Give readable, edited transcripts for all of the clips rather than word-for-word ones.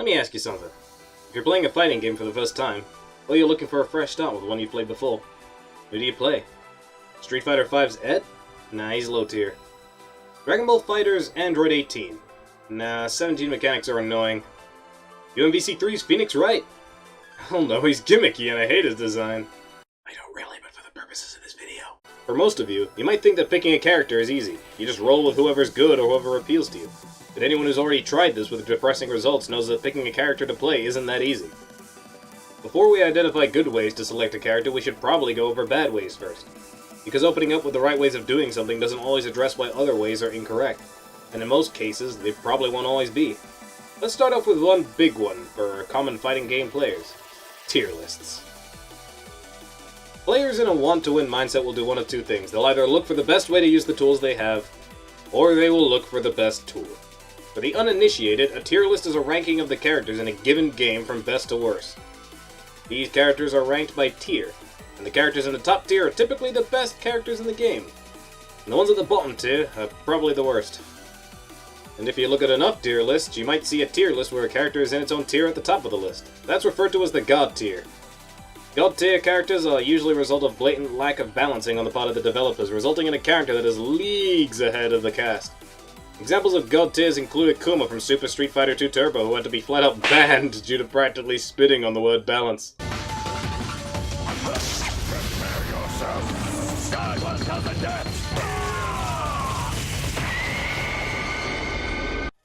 me ask you something. If you're playing a fighting game for the first time, or you're looking for a fresh start with one you've played before, who do you play? Street Fighter V's Ed? Nah, he's low tier. Dragon Ball Fighter's Android 18. Nah, 17 mechanics are annoying. UMVC3's Phoenix Wright? Hell no, he's gimmicky and I hate his design. I don't really, but for the purposes of this video. For most of you, you might think that picking a character is easy. You just roll with whoever's good or whoever appeals to you. But anyone who's already tried this with depressing results knows that picking a character to play isn't that easy. Before we identify good ways to select a character, we should probably go over bad ways first. Because opening up with the right ways of doing something doesn't always address why other ways are incorrect. And in most cases, they probably won't always be. Let's start off with one big one for common fighting game players. Tier lists. Players in a want-to-win mindset will do one of two things. They'll either look for the best way to use the tools they have, or they will look for the best tool. For the uninitiated, a tier list is a ranking of the characters in a given game from best to worst. These characters are ranked by tier, and the characters in the top tier are typically the best characters in the game. And the ones at the bottom tier are probably the worst. And if you look at enough tier lists, you might see a tier list where a character is in its own tier at the top of the list. That's referred to as the God tier. God tier characters are usually a result of blatant lack of balancing on the part of the developers, resulting in a character that is leagues ahead of the cast. Examples of God tiers include Akuma from Super Street Fighter 2 Turbo, who had to be flat out banned due to practically spitting on the word balance.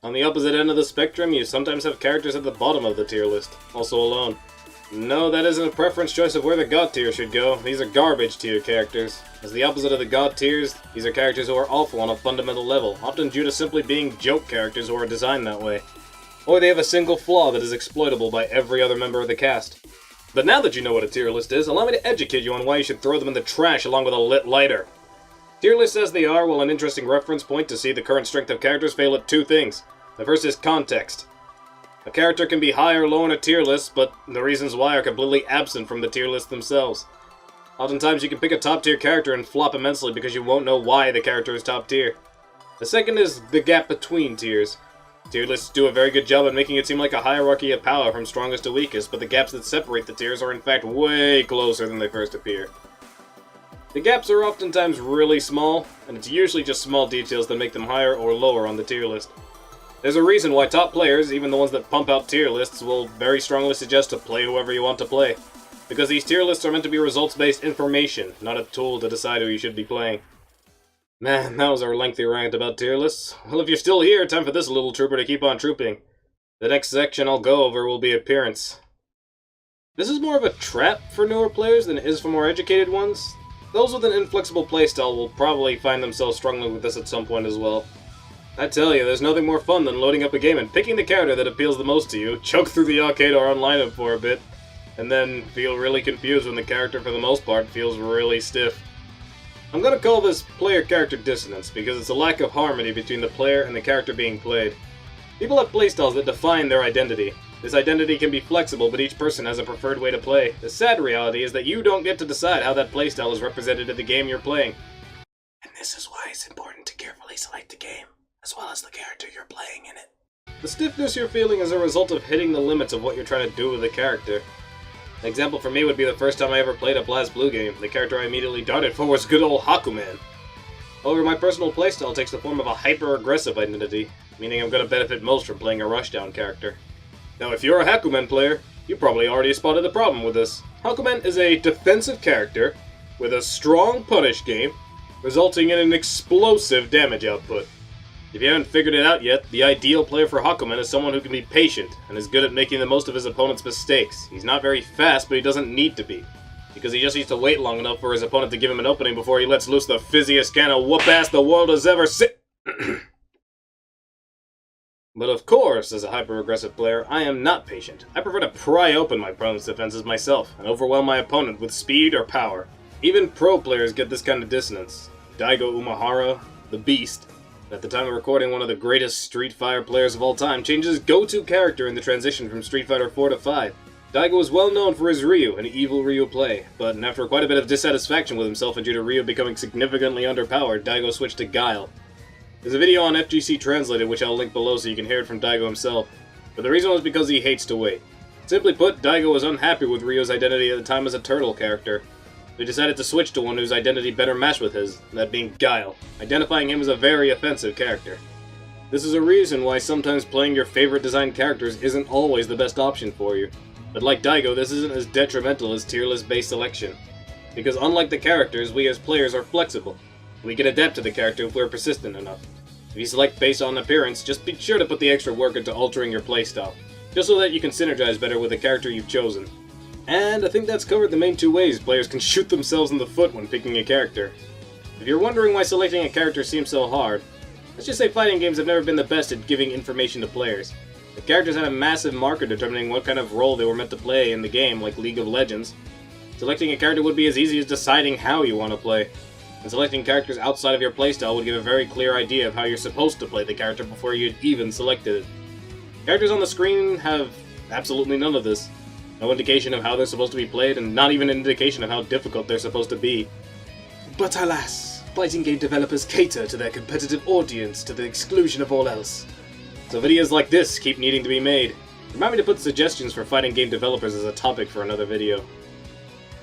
On the opposite end of the spectrum, you sometimes have characters at the bottom of the tier list, also alone. No, that isn't a preference choice of where the God tier should go. These are garbage tier characters. As the opposite of the God tiers, these are characters who are awful on a fundamental level, often due to simply being joke characters who are designed that way. Or they have a single flaw that is exploitable by every other member of the cast. But now that you know what a tier list is, allow me to educate you on why you should throw them in the trash along with a lit lighter. Tier lists as they are will an interesting reference point to see the current strength of characters fail at two things. The first is context. A character can be high or low in a tier list, but the reasons why are completely absent from the tier list themselves. Oftentimes you can pick a top tier character and flop immensely because you won't know why the character is top tier. The second is the gap between tiers. Tier lists do a very good job at making it seem like a hierarchy of power from strongest to weakest, but the gaps that separate the tiers are in fact way closer than they first appear. The gaps are oftentimes really small, and it's usually just small details that make them higher or lower on the tier list. There's a reason why top players, even the ones that pump out tier lists, will very strongly suggest to play whoever you want to play. Because these tier lists are meant to be results-based information, not a tool to decide who you should be playing. Man, that was our lengthy rant about tier lists. Well, if you're still here, time for this little trooper to keep on trooping. The next section I'll go over will be appearance. This is more of a trap for newer players than it is for more educated ones. Those with an inflexible playstyle will probably find themselves struggling with this at some point as well. I tell you, there's nothing more fun than loading up a game and picking the character that appeals the most to you, choke through the arcade or online up for a bit, and then feel really confused when the character for the most part feels really stiff. I'm gonna call this player-character dissonance because it's a lack of harmony between the player and the character being played. People have playstyles that define their identity. This identity can be flexible, but each person has a preferred way to play. The sad reality is that you don't get to decide how that playstyle is represented in the game you're playing. And this is why it's important to carefully select the game, as well as the character you're playing in it. The stiffness you're feeling is a result of hitting the limits of what you're trying to do with the character. An example for me would be the first time I ever played a Blazblue game. The character I immediately darted for was good old Hakumen. However, my personal playstyle takes the form of a hyper-aggressive identity, meaning I'm going to benefit most from playing a rushdown character. Now, if you're a Hakumen player, you probably already spotted the problem with this. Hakumen is a defensive character with a strong punish game, resulting in an explosive damage output. If you haven't figured it out yet, the ideal player for Hakumen is someone who can be patient and is good at making the most of his opponent's mistakes. He's not very fast, but he doesn't need to be, because he just needs to wait long enough for his opponent to give him an opening before he lets loose the fizziest can of whoop-ass the world has ever seen. But of course, as a hyper-aggressive player, I am not patient. I prefer to pry open my opponent's defenses myself and overwhelm my opponent with speed or power. Even pro players get this kind of dissonance. Daigo Umehara, the Beast, at the time of recording one of the greatest Street Fighter players of all time, changed his go-to character in the transition from Street Fighter 4 to 5. Daigo was well known for his Ryu, an evil Ryu play, but after quite a bit of dissatisfaction with himself and due to Ryu becoming significantly underpowered, Daigo switched to Guile. There's a video on FGC Translated which I'll link below so you can hear it from Daigo himself. but the reason was because he hates to wait. Simply put, Daigo was unhappy with Ryo's identity at the time as a turtle character. He decided to switch to one whose identity better matched with his, that being Guile, identifying him as a very offensive character. This is a reason why sometimes playing your favorite designed characters isn't always the best option for you. But like Daigo, this isn't as detrimental as tier list based selection. Because unlike the characters, we as players are flexible. We can adapt to the character if we're persistent enough. If you select based on appearance, just be sure to put the extra work into altering your playstyle, just so that you can synergize better with the character you've chosen. And I think that's covered the main two ways players can shoot themselves in the foot when picking a character. If you're wondering why selecting a character seems so hard, let's just say fighting games have never been the best at giving information to players. The characters had a massive marker determining what kind of role they were meant to play in the game, like League of Legends. Selecting a character would be as easy as deciding how you want to play. And selecting characters outside of your playstyle would give a very clear idea of how you're supposed to play the character before you'd even selected it. Characters on the screen have absolutely none of this. No indication of how they're supposed to be played, and not even an indication of how difficult they're supposed to be. But alas, fighting game developers cater to their competitive audience to the exclusion of all else. So videos like this keep needing to be made. Remind me to put suggestions for fighting game developers as a topic for another video.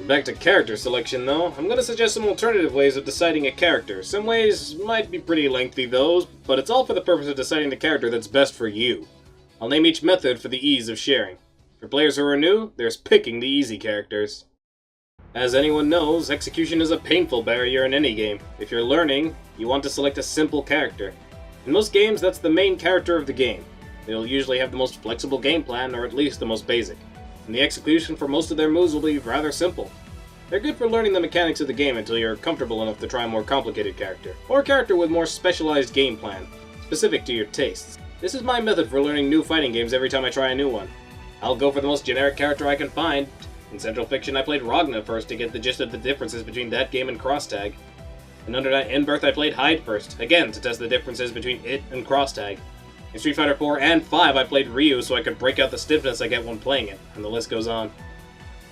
Back to character selection though, I'm going to suggest some alternative ways of deciding a character. Some ways might be pretty lengthy though, but it's all for the purpose of deciding the character that's best for you. I'll name each method for the ease of sharing. For players who are new, there's picking the easy characters. As anyone knows, execution is a painful barrier in any game. If you're learning, you want to select a simple character. In most games, that's the main character of the game. They'll usually have the most flexible game plan, or at least the most basic. And the execution for most of their moves will be rather simple. They're good for learning the mechanics of the game until you're comfortable enough to try a more complicated character, or a character with more specialized game plan, specific to your tastes. This is my method for learning new fighting games every time I try a new one. I'll go for the most generic character I can find. In Central Fiction I played Ragna first to get the gist of the differences between that game and Cross Tag. In Under Night In-Birth I played Hyde first, again to test the differences between it and Cross Tag. In Street Fighter 4 and 5 I played Ryu so I could break out the stiffness I get when playing it, and the list goes on.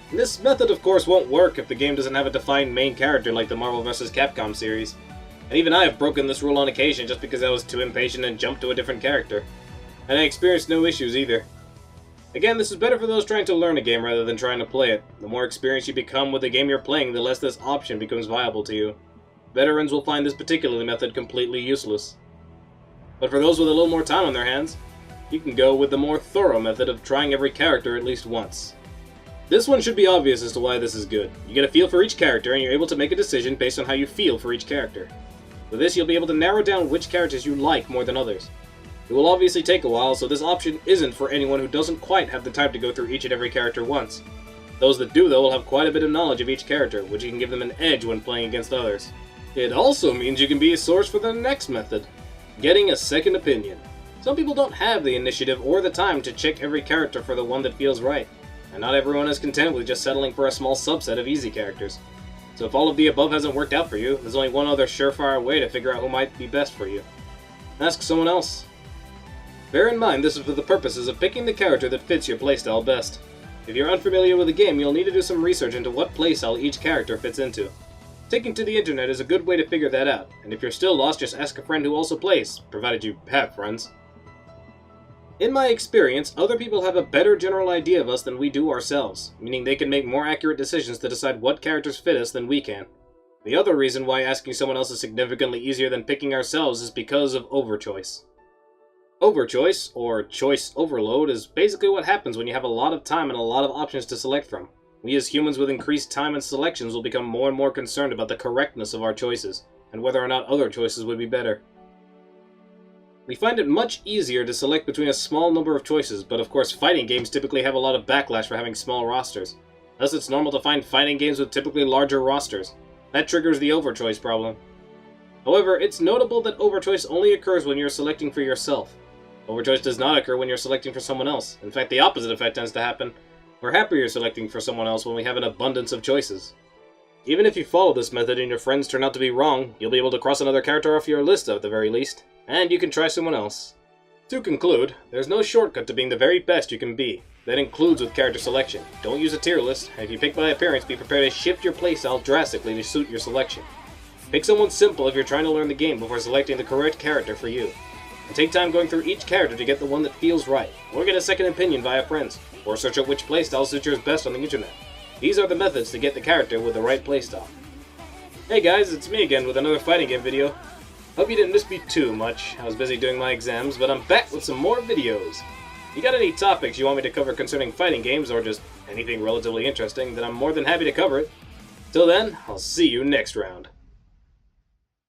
And this method of course won't work if the game doesn't have a defined main character like the Marvel vs. Capcom series. And even I have broken this rule on occasion just because I was too impatient and jumped to a different character. And I experienced no issues either. Again, this is better for those trying to learn a game rather than trying to play it. The more experienced you become with the game you're playing, the less this option becomes viable to you. Veterans will find this particular method completely useless. But for those with a little more time on their hands, you can go with the more thorough method of trying every character at least once. This one should be obvious as to why this is good. You get a feel for each character and you're able to make a decision based on how you feel for each character. With this, you'll be able to narrow down which characters you like more than others. It will obviously take a while, so this option isn't for anyone who doesn't quite have the time to go through each and every character once. Those that do, though, will have quite a bit of knowledge of each character, which can give them an edge when playing against others. It also means you can be a source for the next method, getting a second opinion. Some people don't have the initiative or the time to check every character for the one that feels right, and not everyone is content with just settling for a small subset of easy characters. So if all of the above hasn't worked out for you, there's only one other surefire way to figure out who might be best for you. Ask someone else. Bear in mind this is for the purposes of picking the character that fits your playstyle best. If you're unfamiliar with the game, you'll need to do some research into what playstyle each character fits into. Taking to the internet is a good way to figure that out, and if you're still lost, just ask a friend who also plays, provided you have friends. In my experience, other people have a better general idea of us than we do ourselves, meaning they can make more accurate decisions to decide what characters fit us than we can. The other reason why asking someone else is significantly easier than picking ourselves is because of overchoice. Overchoice, or choice overload, is basically what happens when you have a lot of time and a lot of options to select from. We as humans with increased time and selections will become more and more concerned about the correctness of our choices, and whether or not other choices would be better. We find it much easier to select between a small number of choices, but of course fighting games typically have a lot of backlash for having small rosters. Thus it's normal to find fighting games with typically larger rosters. That triggers the overchoice problem. However, it's notable that overchoice only occurs when you're selecting for yourself. Overchoice does not occur when you're selecting for someone else. In fact, the opposite effect tends to happen. We're happier selecting for someone else when we have an abundance of choices. Even if you follow this method and your friends turn out to be wrong, you'll be able to cross another character off your list at the very least, and you can try someone else. To conclude, there's no shortcut to being the very best you can be. That includes with character selection. Don't use a tier list, and if you pick by appearance, be prepared to shift your playstyle drastically to suit your selection. Pick someone simple if you're trying to learn the game before selecting the correct character for you. and take time going through each character to get the one that feels right, or get a second opinion via friends, or search out which playstyle suits yours best on the internet. These are the methods to get the character with the right playstyle. Hey guys, it's me again with another fighting game video. Hope you didn't miss me too much. I was busy doing my exams, but I'm back with some more videos. You got any topics you want me to cover concerning fighting games, or just anything relatively interesting, then I'm more than happy to cover it. Till then, I'll see you next round.